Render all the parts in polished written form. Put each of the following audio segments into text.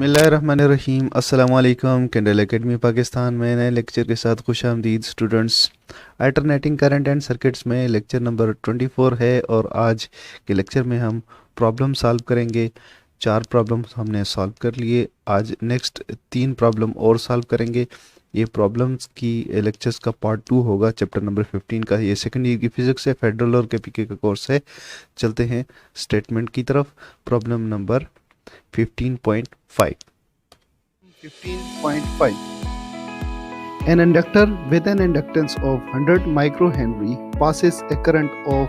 बिस्मिल्लाहिर्रहमानिर्रहीम। अस्सलाम वालेकुम। कैंडल एकेडमी पाकिस्तान में नए लेक्चर के साथ खुशामदीद students. Alternating current and circuits में लेक्चर नंबर 24 है और आज के लेक्चर में हम प्रॉब्लम सॉल्व करेंगे। 4 प्रॉब्लम्स हमने सॉल्व कर लिए। आज नेक्स्ट 3 प्रॉब्लम और सॉल्व करेंगे। ये प्रॉब्लम्स की लेक्चर्स का पार्ट 2 होगा चैप्टर नंबर 15 का। ये सेकेंड ईयर की फिजिक्स है, फेडरल और केपीके का कोर्स है। चलते हैं स्टेटमेंट की तरफ। Problem number 15.5। 15.5 An inductor with an inductance of 100 microhenry passes a current of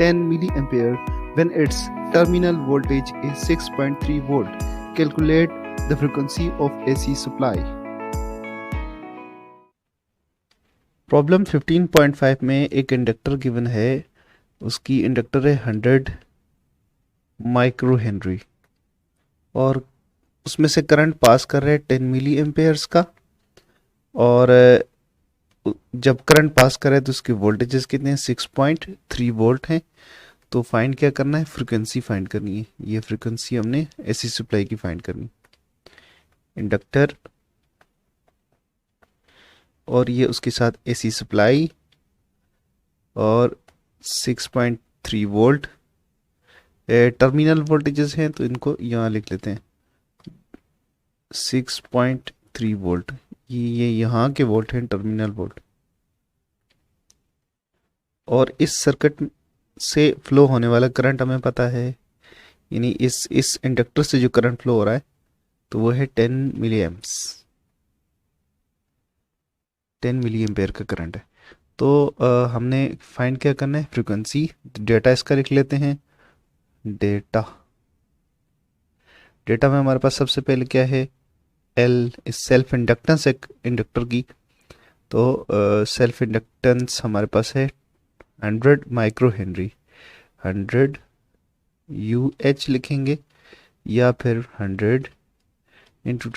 10 milliampere when its terminal voltage is 6.3 volt. Calculate the frequency of AC supply. Problem 15.5 में एक inductor given है। उसकी inductor है 100 micro Henry और उसमें से current pass कर रहे हैं 10 मिली एम्पेयर्स का। और जब करंट पास करे तो उसकी वोल्टेजेस कितने हैं? 6.3 वोल्ट हैं। तो फाइंड क्या करना है? फ्रीक्वेंसी फाइंड करनी है। ये फ्रीक्वेंसी हमने एसी सप्लाई की फाइंड करनी। इंडक्टर और ये उसके साथ एसी सप्लाई और 6.3 वोल्ट टर्मिनल वोल्टेजेस हैं, तो इनको यहाँ लिख लेते हैं 6.3 वोल्ट। ये यहाँ के वोल्ट हैं, टर्मिनल वोल्ट। और इस सर्किट से फ्लो होने वाला करंट हमें पता है, यानी इस इंडक्टर से जो करंट फ्लो हो रहा है तो वो है 10 मिली एम्प्स, 10 मिली एम्पेयर का करंट है। तो हमने फाइंड क्या करना है? फ्रीक्वेंसी। डेटा इसका लिख लेते हैं। डेटा में हमारे पास सबसे पहले क्या है? एल इस सेल्फ इंडक्टेंस एक इंडक्टर की। तो सेल्फ इंडक्टेंस हमारे पास है 100 माइक्रो हेनरी। 100 UH लिखेंगे या फिर 100 इंटू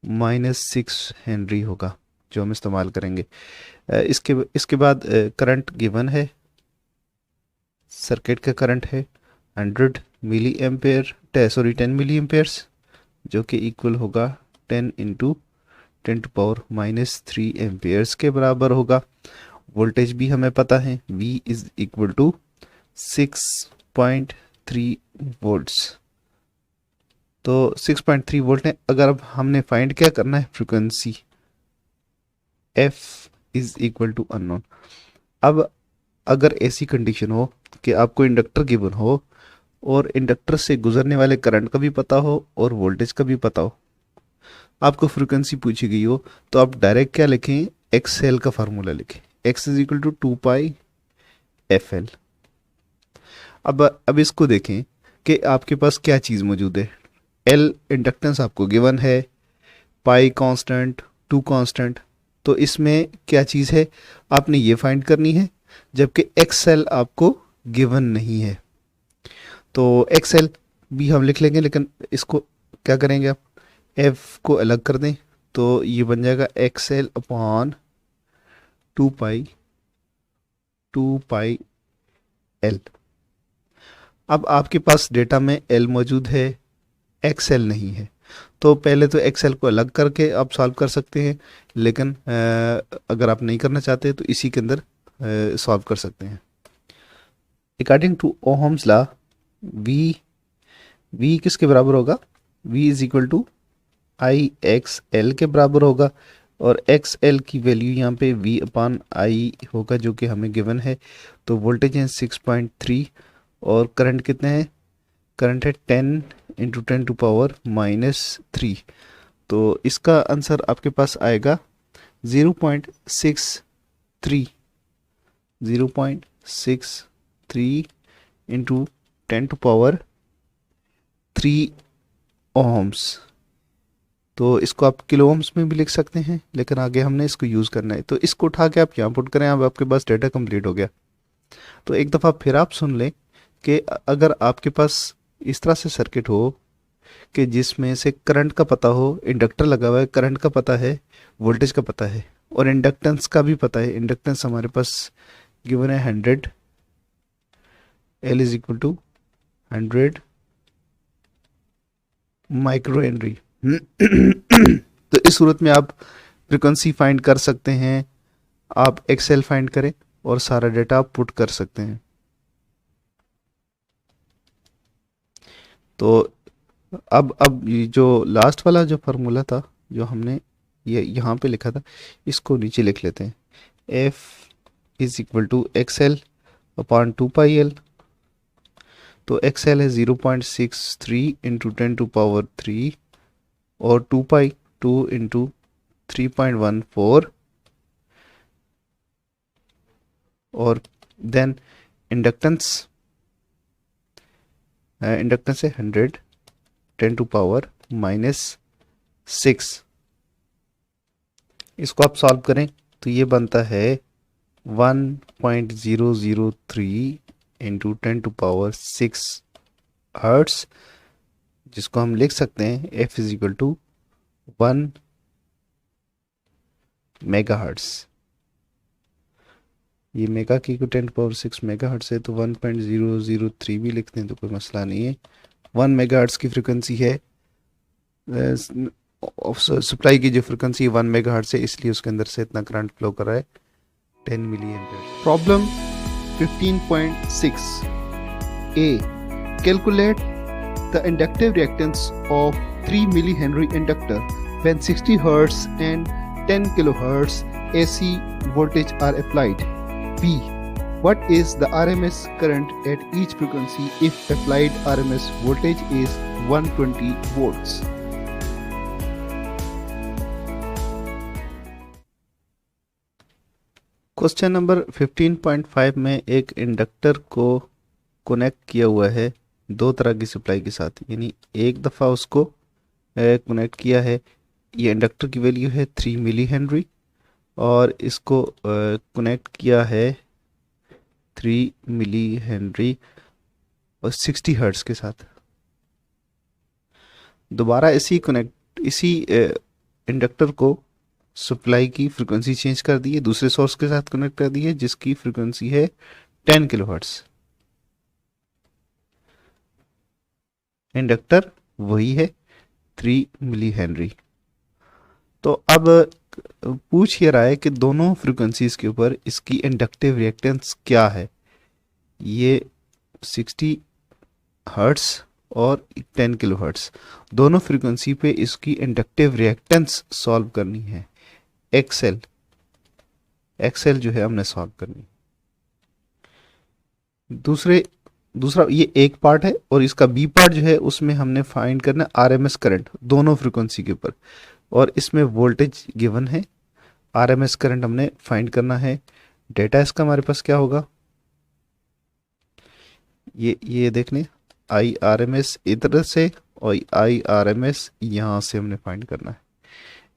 10⁻⁻6 हेनरी होगा जो हम इस्तेमाल करेंगे। इसके बाद करंट गिवन है। सर्किट का करंट है 100 मिली एम्पेयर 10 मिली एम्पेयर्स, जो कि इक्वल होगा 10 इंटू 10⁻³ एम्पेयर्स के बराबर होगा। वोल्टेज भी हमें पता है, V is equal to 6.3 volts. तो 6.3 वोल्ट है। अगर अब हमने फाइंड क्या करना है? Frequency. F is equal to unknown. अब अगर ऐसी कंडीशन हो कि आपको इंडक्टर गिवन हो और इंडक्टर से गुजरने वाले करंट का भी पता हो और वोल्टेज का भी पता हो, आपको फ्रीक्वेंसी पूछी गई हो, तो आप डायरेक्ट क्या लिखें? XL का फार्मूला लिखें। X is equal to 2 FL। अब इसको देखें कि आपके पास क्या चीज़ मौजूद है। L इंडक्टेंस आपको गिवन है, पाई कांस्टेंट, 2 कांस्टेंट। तो इसमें क्या चीज़ है आपने ये फाइंड करनी है, जबकि XL आपको गिवन नहीं है। तो XL भी हम लिख लेंगे, लेकिन इसको क्या करेंगे आप? F को अलग कर दें तो ये बन जाएगा XL अपॉन 2 पाई L। अब आपके पास डेटा में L मौजूद है, XL नहीं है। तो पहले तो XL को अलग करके आप सॉल्व कर सकते हैं, लेकिन अगर आप नहीं करना चाहते तो इसी के अंदर सॉल्व कर सकते हैं। According to Ohm's law V किसके बराबर होगा? V is equal to IXL के बराबर होगा। और XL की वैल्यू यहाँ पे V अपॉन I होगा, जो कि हमें गिवन है। तो वोल्टेज है 6.3 और करंट कितने हैं? करंट है 10 इंटू 10⁻⁻3। तो इसका आंसर आपके पास आएगा 0.63 इंटू 10⁻³ ओहम्स। तो इसको आप किलो ओम्स में भी लिख सकते हैं, लेकिन आगे हमने इसको यूज़ करना है। तो इसको उठा के आप यहाँ पुट करें, अब आपके पास डेटा कंप्लीट हो गया। तो एक दफ़ा फिर आप सुन लें कि अगर आपके पास इस तरह से सर्किट हो कि जिसमें से करंट का पता हो, इंडक्टर लगा हुआ है, करंट का पता है, वोल्टेज का पता है और इंडक्टेंस का भी पता है। इंडक्टेंस हमारे पास गिवन है 100, L is equal to 100 micro henry. तो इस सूरत में आप फ्रीक्वेंसी फाइंड कर सकते हैं, आप एक्सेल फाइंड करें और सारा डेटा आप पुट कर सकते हैं। तो अब ये जो लास्ट वाला जो फार्मूला था जो हमने ये यहाँ पे लिखा था, इसको नीचे लिख लेते हैं। F is equal to XL upon 2 pi L. तो एक्सएल है 0.63 इंटू 10⁻³ और 2 पाई 2 इंटू 3.14 और देन इंडक्टेंस है 100 10⁻⁻⁶। इसको आप सॉल्व करें तो ये बनता है 1.003 इंटू 10⁻⁶ हर्ट्स, जिसको हम लिख सकते हैं F is equal to 1 mega hertz. ये मेगा की 10⁻⁶ मेगा हर्ट्स है, तो 1.003 भी लिखते हैं तो कोई मसला नहीं है। 1 मेगा हर्ट्स की फ्रिक्वेंसी है, सप्लाई की जो फ्रिक्वेंसी 1 मेगा हर्ट्स है, इसलिए उसके अंदर से इतना करंट फ्लो कर रहा है 10 milli ampere. Problem 15.6 A. Calculate the inductive reactance of 3 millihenry inductor when 60 Hz and 10 kHz AC voltage are applied. B. What is the RMS current at each frequency if applied RMS voltage is 120 volts? Question number 15.5 में एक inductor को connect किया हुआ है दो तरह की supply के साथ, यानी एक दफ़ा उसको कनेक्ट किया है। ये इंडक्टर की वैल्यू है 3 मिली हेनरी और इसको कनेक्ट किया है 3 मिली हेनरी और 60 हर्ट्ज के साथ। दोबारा इसी इंडक्टर को सप्लाई की फ्रीक्वेंसी चेंज कर दी है, दूसरे सोर्स के साथ कनेक्ट कर दी है जिसकी फ्रीक्वेंसी है 10 किलोहर्ट्ज। इंडक्टर वही है 3 मिली हेनरी। तो अब पूछ ये रहा है कि दोनों फ्रीक्वेंसीज के ऊपर इसकी इंडक्टिव रिएक्टेंस क्या है। ये 60 हर्ट्ज और 10 किलोहर्ट्ज दोनों फ्रीक्वेंसी पे इसकी इंडक्टिव रिएक्टेंस सॉल्व करनी है। एक्सेल जो है हमने सॉल्व करनी। दूसरा ये एक पार्ट है और इसका बी पार्ट जो है उसमें हमने फाइंड करना है आरएमएस करंट दोनों फ्रीक्वेंसी के ऊपर, और इसमें वोल्टेज गिवन है, आरएमएस करंट हमने फाइंड करना है। डेटा इसका हमारे पास क्या होगा, ये देख लें, आई आर एम एस इधर से और आई आर एम एस यहाँ से हमने फाइंड करना है।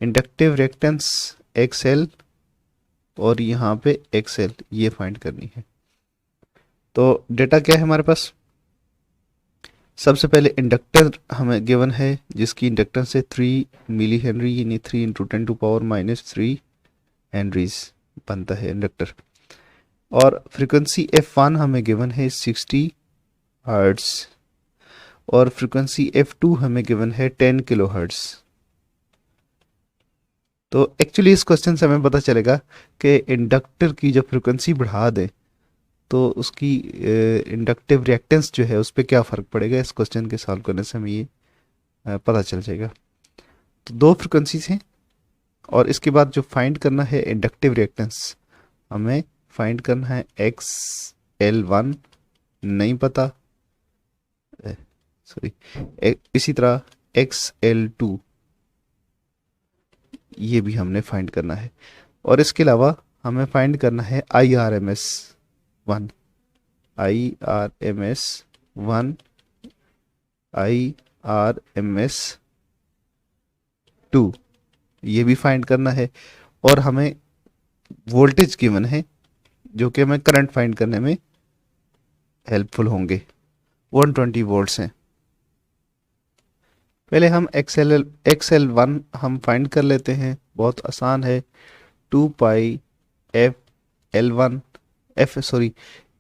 इंडक्टिव रिएक्टेंस एक्सएल और यहाँ पे एक्सएल ये फाइंड करनी है। तो डेटा क्या है हमारे पास, सबसे पहले इंडक्टर हमें गिवन है जिसकी इंडक्टेंस है 3 मिली हेनरी, यानी 3 इंटू 10⁻⁻³ हेनरीज बनता है इंडक्टर। और फ्रीक्वेंसी F1 हमें गिवन है 60 हर्ट्ज और फ्रीक्वेंसी F2 हमें गिवन है 10 किलो हर्ट्ज। तो एक्चुअली इस क्वेश्चन से हमें पता चलेगा कि इंडक्टर की जब फ्रीक्वेंसी बढ़ा दें तो उसकी इंडक्टिव रिएक्टेंस जो है उस पर क्या फ़र्क पड़ेगा। इस क्वेश्चन के सॉल्व करने से हमें ये पता चल जाएगा। तो दो फ्रीक्वेंसीज हैं और इसके बाद जो फाइंड करना है इंडक्टिव रिएक्टेंस, हमें फाइंड करना है XL1 नहीं पता, सॉरी, इसी तरह XL2 ये भी हमने फाइंड करना है। और इसके अलावा हमें फाइंड करना है IRMS1, IRMS1, IRMS2 ये भी फाइंड करना है। और हमें वोल्टेज गिवन है जो कि हमें करंट फाइंड करने में हेल्पफुल होंगे, 120 वोल्ट्स हैं। पहले हम XL1 हम फाइंड कर लेते हैं, बहुत आसान है। 2 पाई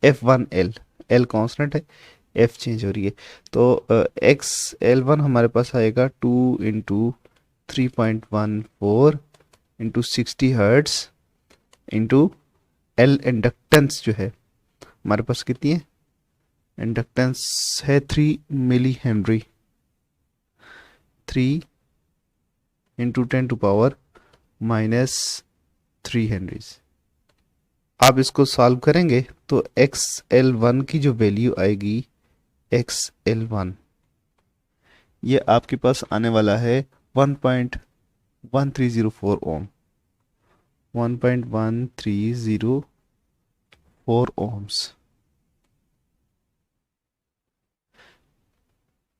F1L, L कांस्टेंट है, एफ चेंज हो रही है। तो एक्स एल वन हमारे पास आएगा 2 × 3.14 into 60 hertz into L inductance जो है हमारे पास कितनी है, इंडक्टेंस है 3 मिली हेनरी, 3 × 10⁻³ आप इसको सॉल्व करेंगे तो एक्स एल वन की जो वैल्यू आएगी, एक्स एल वन ये आपके पास आने वाला है 1.1304 ओम, 1.1304 ओम्स।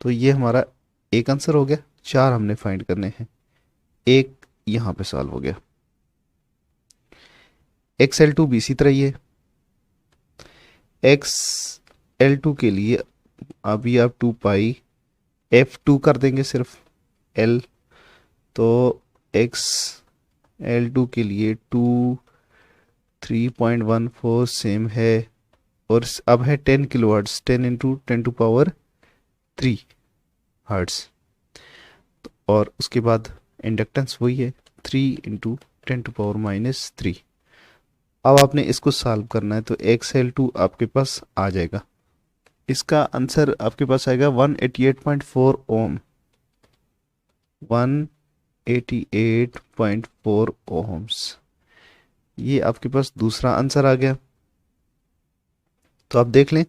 तो ये हमारा एक आंसर हो गया, 4 हमने फाइंड करने हैं, एक यहाँ पे सॉल्व हो गया। एक्स एल टू भी इसी तरह ही है। एक्स एल टू के लिए अभी आप 2π f2 कर देंगे सिर्फ एल, तो एक्स एल टू के लिए 3.14 सेम है, और अब है 10 किलो हर्ट्स, 10 × 10⁻³ हर्ट्स, और उसके बाद इंडक्टेंस वही है 3 × 10⁻³ अब आपने इसको सॉल्व करना है, तो एक्स एल टू आपके पास आ जाएगा, इसका आंसर आपके पास आएगा 188.4 ओम, 188.4 ओम्स। ये आपके पास दूसरा आंसर आ गया। तो आप देख लें,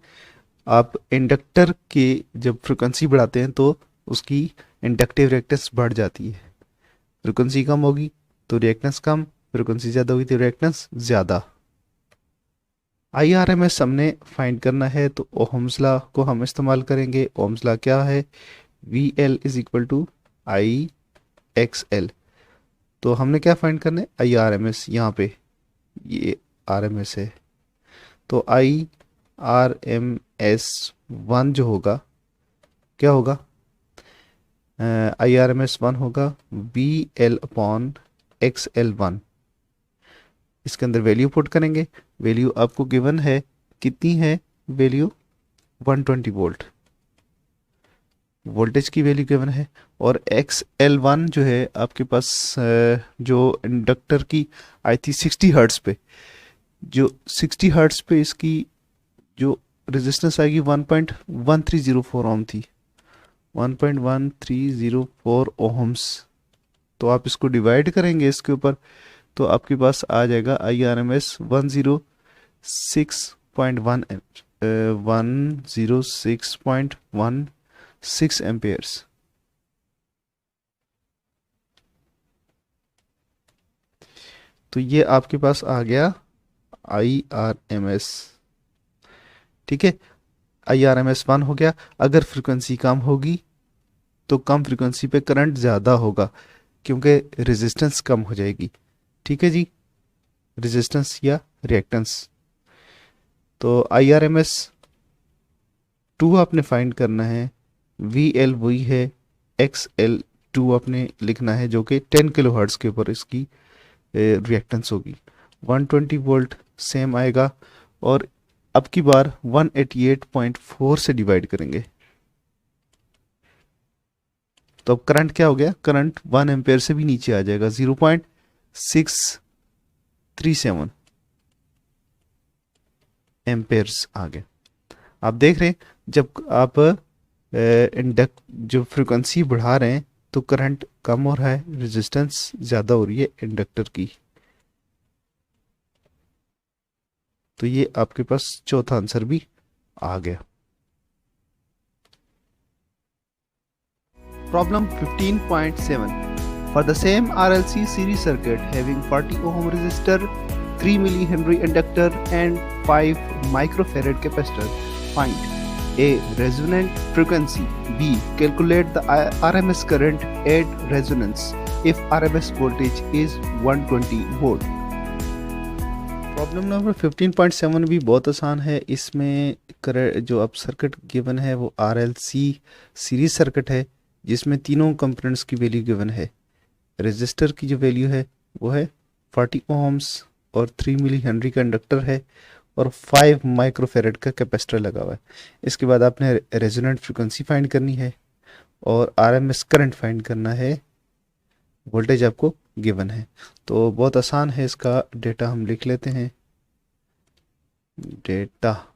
आप इंडक्टर के जब फ्रिक्वेंसी बढ़ाते हैं तो उसकी इंडक्टिव रिएक्टेंस बढ़ जाती है, फ्रिक्वेंसी कम होगी तो रिएक्टेंस कम, फ्रिक्वेंसी ज़्यादा होगी तो रिएक्टेंस ज़्यादा। IRMS हमने फाइंड करना है, तो ओहम्स लॉ को हम इस्तेमाल करेंगे। ओहम्स लॉ क्या है, VL = IXL। तो हमने क्या फाइंड करना है, IRMS, यहाँ पे ये RMS है, तो IRMS1 जो होगा क्या होगा, IRMS1 होगा VL/XL1। इसके अंदर वैल्यू पुट करेंगे, वैल्यू आपको गिवन है, कितनी है वैल्यू, 120 वोल्ट वोल्टेज की वैल्यू गिवन है। और XL1 जो है आपके पास जो इंडक्टर की आई थी 60 हर्ट्स पे, जो 60 हर्ट्स पे इसकी जो रेजिस्टेंस आएगी 1.1304 ओम थी, 1.1304 ओहम्स। तो आप इसको डिवाइड करेंगे इसके ऊपर, तो आपके पास आ जाएगा IRMS 106.16 एम्पेयर्स। तो ये आपके पास आ गया IRMS, ठीक है। IRMS1 हो गया। अगर फ्रिक्वेंसी कम होगी तो कम फ्रिक्वेंसी पे करंट ज़्यादा होगा, क्योंकि रेजिस्टेंस कम हो जाएगी, ठीक है जी, रेजिस्टेंस या रिएक्टेंस। तो IRMS2 आपने फाइंड करना है, VL वही है, XL2 आपने लिखना है, जो कि 10 किलो हर्ट्ज के ऊपर इसकी रिएक्टेंस होगी। 120 वोल्ट सेम आएगा, और अब की बार 188.4 से डिवाइड करेंगे, तो अब करंट क्या हो गया, करंट 1 एम्पेयर से भी नीचे आ जाएगा, 0.637 एम्पेयर्स आ गए। आप देख रहे हैं, जब आप इंडक्ट जो फ्रिक्वेंसी बढ़ा रहे हैं तो करंट कम हो रहा है, रेजिस्टेंस ज़्यादा हो रही है इंडक्टर की। तो ये आपके पास चौथा आंसर भी आ गया। Problem 15.7. For the same RLC series circuit having 40 ohm resistor, 3 millihenry inductor and 5 microfarad capacitor, find A. Resonant frequency. B. Calculate the RMS current at resonance if RMS voltage is 120 volt. Problem number 15.7 भी बहुत आसान है। इसमें जो अब circuit given है वो RLC series circuit है, जिसमें तीनों कंपोनेंट्स की वैल्यू गिवन है। रेजिस्टर की जो वैल्यू है वो है 40 ओम्स और 3 मिली हेनरी का इंडक्टर है, और 5 माइक्रोफेरेड का कैपेसिटर लगा हुआ है। इसके बाद आपने रेजोनेंट फ्रीक्वेंसी फाइंड करनी है और आरएमएस करंट फाइंड करना है। वोल्टेज आपको गिवन है, तो बहुत आसान है। इसका डेटा हम लिख लेते हैं। डेटा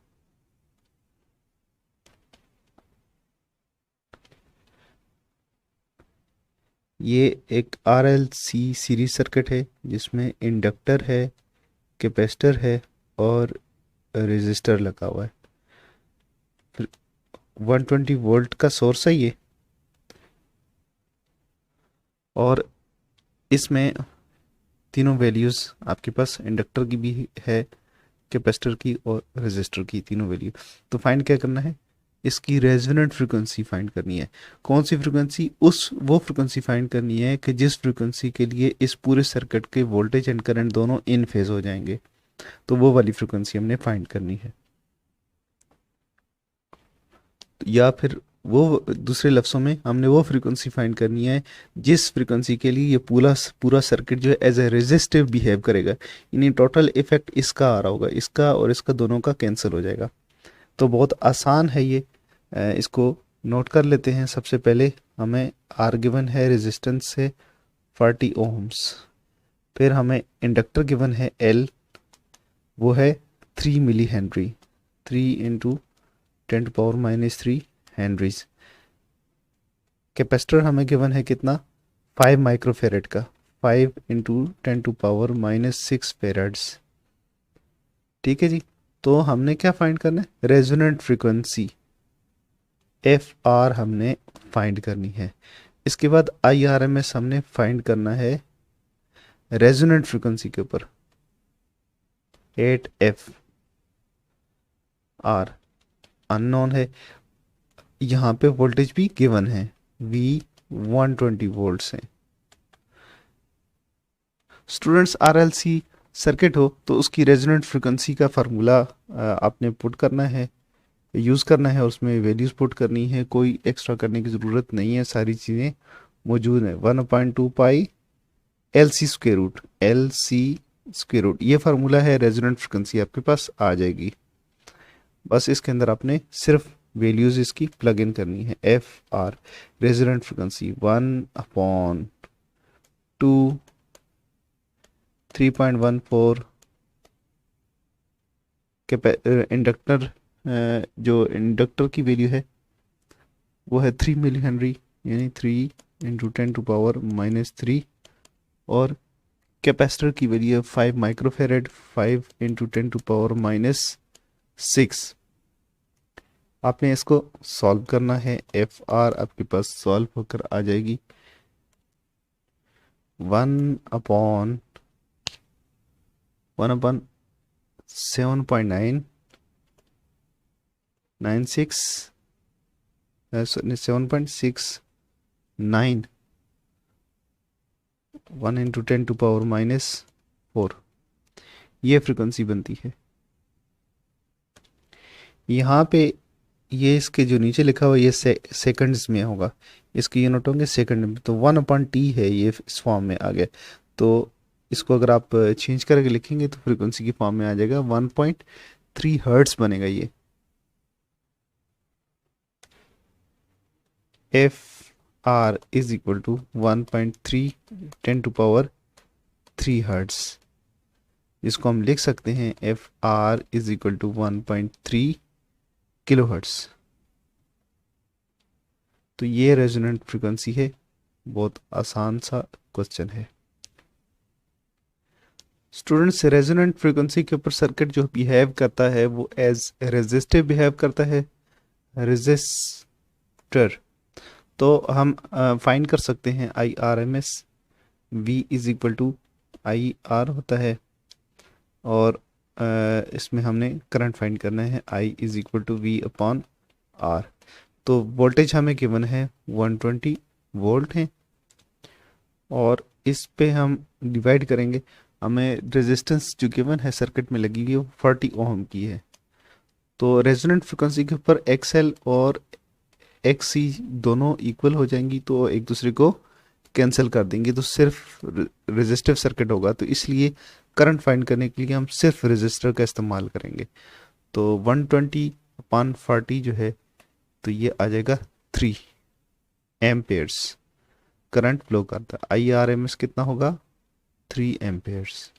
ये एक RLC सीरीज सर्किट है जिसमें इंडक्टर है, कैपेसिटर है और रेजिस्टर लगा हुआ है। फिर 120 वोल्ट का सोर्स है ये, और इसमें तीनों वैल्यूज़ आपके पास इंडक्टर की भी है, कैपेसिटर की और रेजिस्टर की, तीनों वैल्यू। तो फाइंड क्या करना है, इसकी रेजोनेंट फ्रीक्वेंसी फाइंड करनी है। कौन सी फ्रीक्वेंसी, वो फ्रीक्वेंसी फाइंड करनी है कि जिस फ्रीक्वेंसी के लिए इस पूरे सर्किट के वोल्टेज एंड करंट दोनों इन फेज हो जाएंगे, तो वो वाली फ्रीक्वेंसी हमने फाइंड करनी है। या फिर वो दूसरे लफ्ज़ों में हमने वो फ्रीक्वेंसी फाइंड करनी है जिस फ्रीक्वेंसी के लिए ये पूरा पूरा सर्किट जो है एज ए रेजिस्टिव बिहेव करेगा, यानी टोटल इफेक्ट इसका आ रहा होगा, इसका और इसका दोनों का कैंसिल हो जाएगा। तो बहुत आसान है ये, इसको नोट कर लेते हैं। सबसे पहले हमें आर गिवन है रेजिस्टेंस से 40 ओम्स, फिर हमें इंडक्टर गिवन है एल, वो है 3 milli henry, 3 into 10⁻³ henries. Capacitor हमें गिवन है कितना, 5 माइक्रोफेरेड का, 5 इंटू 10⁻⁻6 फेरेड्स। ठीक है जी। तो हमने क्या फाइंड करना है, रेजोनेंट फ्रीक्वेंसी एफ आर हमने फाइंड करनी है। इसके बाद आई आर एम एस हमने फाइंड करना है रेजोनेंट फ्रीक्वेंसी के ऊपर, 8 एफ आर अननोन है। यहाँ पे वोल्टेज भी गिवन है, वी 120 वोल्ट्स है। स्टूडेंट्स आरएलसी सर्किट हो तो उसकी रेजोनेंट फ्रीक्वेंसी का फार्मूला आपने पुट करना है, यूज़ करना है, उसमें वैल्यूज़ पुट करनी है, कोई एक्स्ट्रा करने की ज़रूरत नहीं है, सारी चीज़ें मौजूद हैं। 1/2 pi L C square root, ये फार्मूला है, रेजोनेंट फ्रीक्वेंसी आपके पास आ जाएगी। बस इसके अंदर आपने सिर्फ वैल्यूज़ इसकी प्लग इन करनी है। F R resonant frequency 1/2 3.14 inductor, जो इंडक्टर की वैल्यू है वो है 3 मिली हेनरी, यानी 3 इंटू 10⁻³ और कैपेसिटर की वैल्यू है 5 माइक्रोफेरेड, 5 इंटू 10⁻⁶। आपने इसको सॉल्व करना है, एफ आर आपके पास सॉल्व होकर आ जाएगी 7.69 1 इंटू 10⁻⁴, ये फ्रीक्वेंसी बनती है। यहाँ पे ये इसके जो नीचे लिखा हुआ ये सेकंड्स में होगा, इसके यूनिट होंगे सेकंड में, तो 1/t है, ये इस फॉर्म में आ गया। तो इसको अगर आप चेंज करके लिखेंगे तो फ्रीक्वेंसी की फॉर्म में आ जाएगा, 1.3 हर्ट्स बनेगा ये। F R is equal to 1.3 10⁻³ hertz, जिसको हम लिख सकते हैं F R is equal to 1.3 kilo hertz. तो ये रेजोनेंट फ्रीक्वेंसी है, बहुत आसान सा क्वेश्चन है। स्टूडेंट्स रेजोनेंट फ्रीक्वेंसी के ऊपर सर्किट जो बिहेव करता है वो एज रेजिस्टिव बिहेव करता है, रेजिस्टर। तो हम फाइंड कर सकते हैं I R M S, V is equal to I R होता है, और इसमें हमने करंट फाइंड करना है, I is equal to V upon R. तो वोल्टेज हमें गिवन है 120 वोल्ट है, और इस पे हम डिवाइड करेंगे, हमें रेजिस्टेंस जो गिवन है सर्किट में लगी हुई है वो 40 ओम की है। तो रेजोनेंट फ्रिक्वेंसी के ऊपर एक्सएल और एक्ससी दोनों इक्वल हो जाएंगी, तो एक दूसरे को कैंसिल कर देंगे, तो सिर्फ रेजिस्टिव सर्किट होगा। तो इसलिए करंट फाइंड करने के लिए हम सिर्फ रजिस्टर का इस्तेमाल करेंगे। तो 120/40 जो है तो ये आ जाएगा 3 एम्पेयर्स करंट फ्लो करता है। IRMS कितना होगा 3 एम्पेयर्स।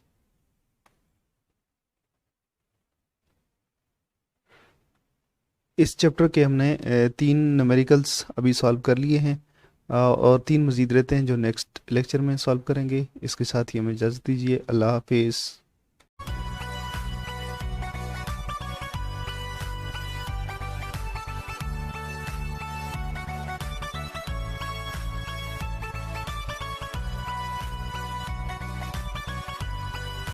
इस चैप्टर के हमने 3 न्यूमेरिकल्स अभी सॉल्व कर लिए हैं और 3 मज़ीद रहते हैं जो नेक्स्ट लेक्चर में सॉल्व करेंगे। इसके साथ ही हमें इजाज़त दीजिए। अल्लाह हाफिज़।